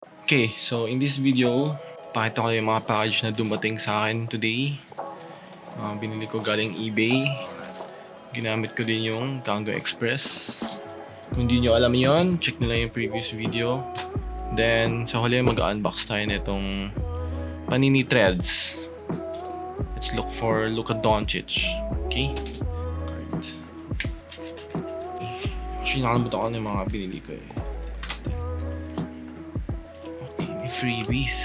Okay, so in this video, pakita ko yung mga package na dumating sa akin today. Binili ko galing eBay. Ginamit ko din yung Tango Express. Kung hindi nyo alam yon, check nyo lang yung previous video. Then, sa huli mag-unbox tayo nitong Panini Threads. Let's look for LUKA Doncic. Okay? Card. Actually, nakalimutan ko na yung mga binili ko eh. Okay, may freebies.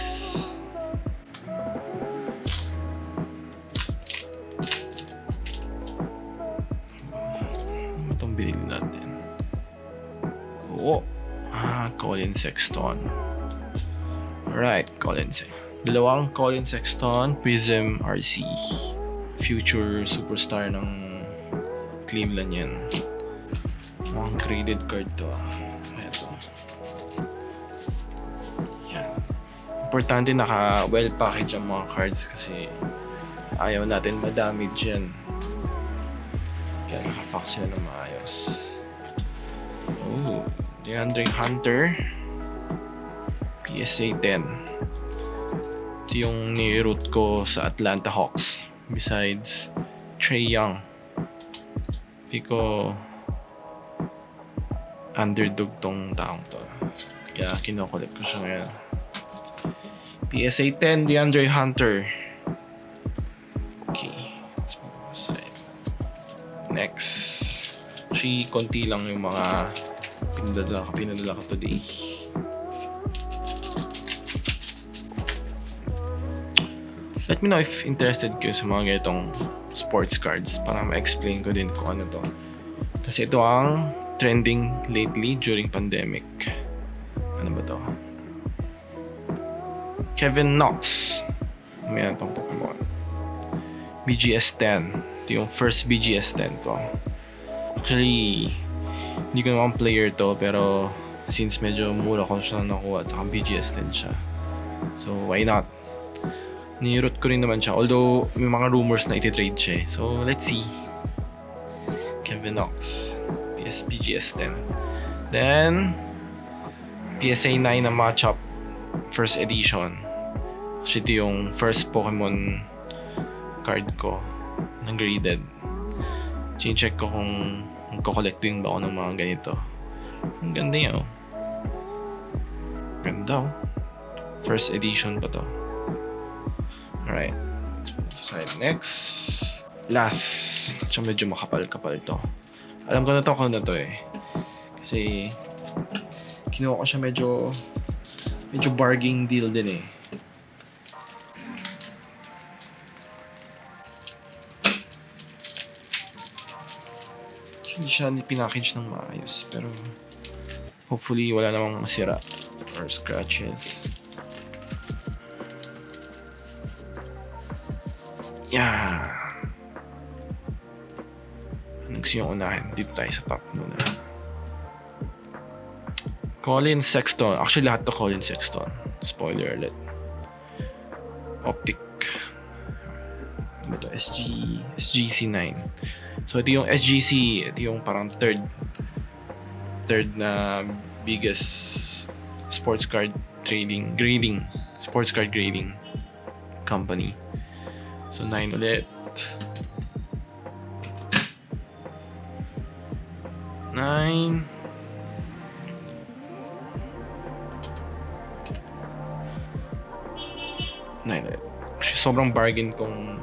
Ano itong binili natin? Colin Sexton. Alright, Colin Sexton. Dalawang Colin Sexton Prism RC. Future superstar ng Cleveland yan. Ang graded card to. Ito. Yan. Importante naka well package ang mga cards kasi ayaw natin madamage yan. Kaya nakapack sila ng maayos. Oh, DeAndre Hunter PSA 10. Ito yung ni-root ko sa Atlanta Hawks besides Trae Young. Hindi ko underdog tong taong to, kaya kinokolect ko siya ngayon. PSA 10 DeAndre Hunter. Okay, let's move aside. Next, konti lang yung mga pinadala ka today. Let me know if interested kayo sa mga ganitong sports cards para ma-explain ko din kung ano to. Kasi ito ang trending lately during pandemic. Ano ba to? Kevin Knox. May itong Pokemon. BGS 10. Ito yung first BGS 10 ko. Actually, hindi ko naman player to, pero since medyo mura ko siya nakuha at saka BGS 10 siya. So, why not? Ni-root ko rin naman siya. Although, may mga rumors na iti-trade siya. So, let's see. Kevin Knox. BGS 10. Then, PSA 9 na matchup. First edition. Kasi ito yung first Pokemon card ko na graded. Chine-check ko kung magko-collecting ba ako ng mga ganito. Ang ganda yun. Ganda. First edition pa to. Alright. Next. Last. So medyo makapal-kapal to. Alam ko na to kung ano to eh. Kasi kinuha ko siya medyo bargain deal din eh. Hindi siya pinackage ng maayos, pero hopefully wala namang masira or scratches. Yeah. Ano gusto yung unahin? Dito tayo sa top muna. Colin Sexton. Actually lahat to Colin Sexton. Spoiler alert. Optic. Ano to? SGC 9. So ito yung SGC. Ito yung parang third na biggest sports card grading sports card grading company. So 9 ulit. 9. Ulit. Sobrang bargain kung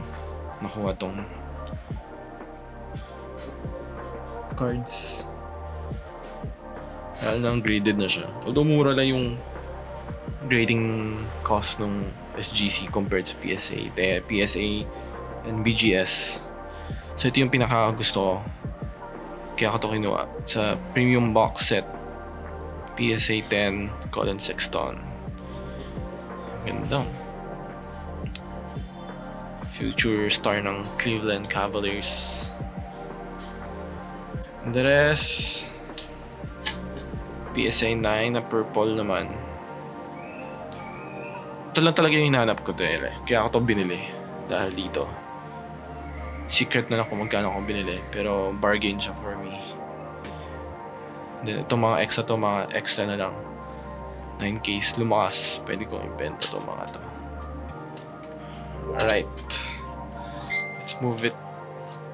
nakuha tong cards. Lalo nang graded na siya. Although mura lang yung grading cost ng SGC compared sa PSA and BGS. So ito yung pinaka gusto ko. Kaya ako ito kinuha. Sa premium box set. PSA 10 Colin Sexton. Ganda. Future star ng Cleveland Cavaliers. And the rest, PSA 9 na purple naman. Ito lang talaga yung hinahanap ko dahil kaya ako ito binili dahil dito. Secret na lang kung magkano ako binili, pero bargain siya for me. Then itong mga extra na lang. na in case lumakas, pwede kong ibenta to mga to. Alright. Let's move it.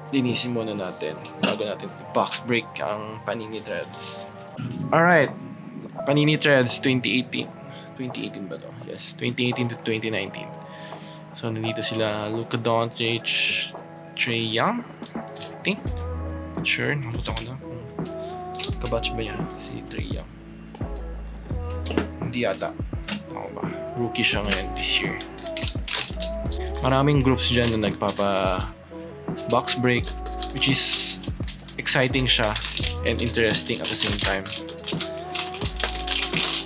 Linisin muna natin bago natin i-box break ang Panini Threads. Alright. Panini Threads 2018. 2018 ba to? Yes. 2018 to 2019. So, nandito sila Luka Doncic, Trae Young, I think. Not sure. Nakabot ako na. Kabatch ba yan? Si Trae Young. Hindi yata. Ako ba? Rookie siya ngayon this year. Maraming groups dyan na nagpapa box break, which is exciting siya and interesting at the same time.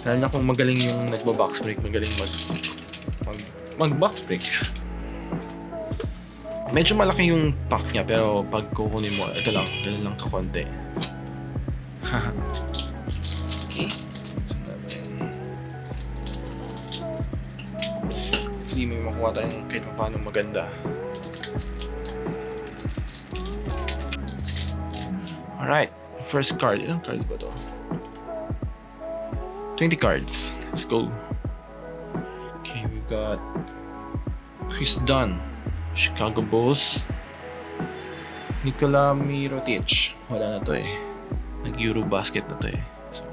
Lalo na kung magaling yung nagba-box break, magaling mag-box break. Medyo malaki yung pack niya, pero pag kukunin mo, ito lang, ganun lang kakonti. Okay. Hopefully may makuha tayong kahit paano maganda. Alright, first card. Ilang cards ba to? 20 cards. Let's go. Okay, we got Chris Dunn, Chicago Bulls. Nikola Mirotic. Wala na to eh. Nag-Eurobasket na to eh. So,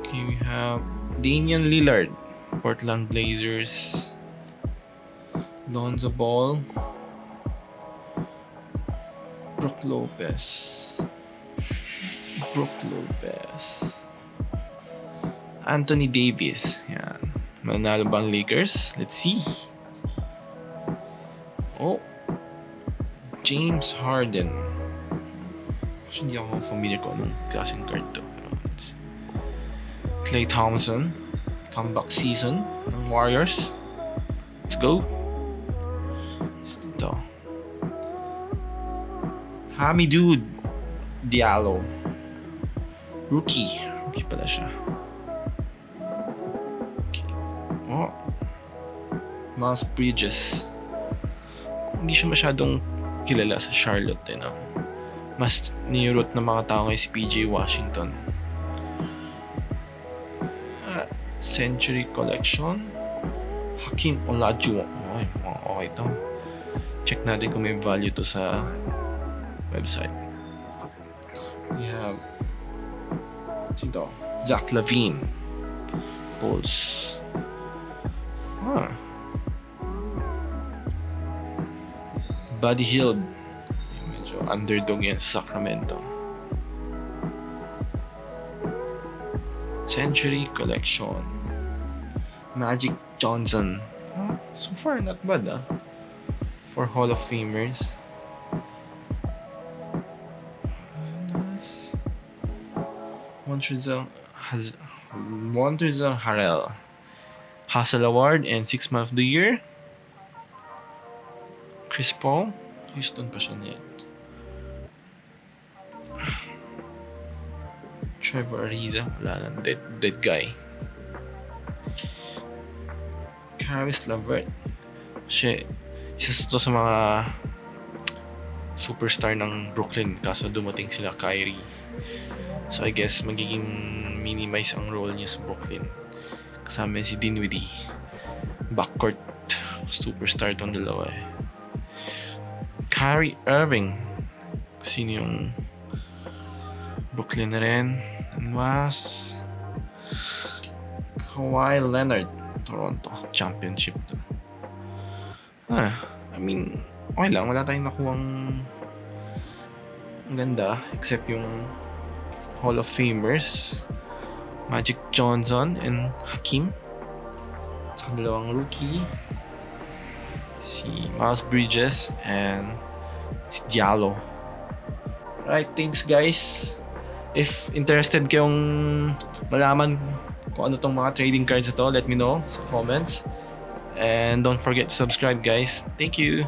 okay, we have Damian Lillard, Portland Blazers. Lonzo Ball. Brook Lopez. Anthony Davis. Yan. Manalo bang Lakers? Let's see. Oh. James Harden. Actually, hindi ako familiar ko anong klaseng card to. Klay Thompson. Comeback season ng Warriors. Let's go. Ito. Hamidou Diallo. Rookie pala siya. Okay. Oh. Miles Bridges. Hindi siya masyadong kilala sa Charlotte, eh, no? Mas nirot na mga tao ngayon si PJ Washington. Century Collection. Hakeem Olajuwon. Okay to. Check natin kung may value to sa website. We have Zach LaVine, Bulls. Buddy Hield. Medyo underdog yan sa Sacramento. Century Collection. Magic Johnson. So far, not bad for Hall of Famers. Montrezl Harrell. Hustle Award and 6th Man of the Year. Chris Paul. Houston pa siya niyan. Trevor Ariza. Wala na. Dead guy. Caris LeVert. Siya, isa to sa mga superstar ng Brooklyn. Kaso dumating sila Kyrie. So I guess magiging minimize ang role niya sa Brooklyn. Kasama si Dinwiddie. Backcourt superstar tong dalawa eh. Kyrie Irving. Sino yung Brooklyn na rin? And was Kawhi Leonard, Toronto. Championship to. I mean, okay lang. Wala tayong nakuhang ganda except yung Hall of Famers, Magic Johnson and Hakeem. Sa dalawang rookie, si Miles Bridges and si Diallo. Right, thanks guys. If interested kayong malaman kung ano tong mga trading cards na to, let me know sa comments. And don't forget to subscribe guys. Thank you.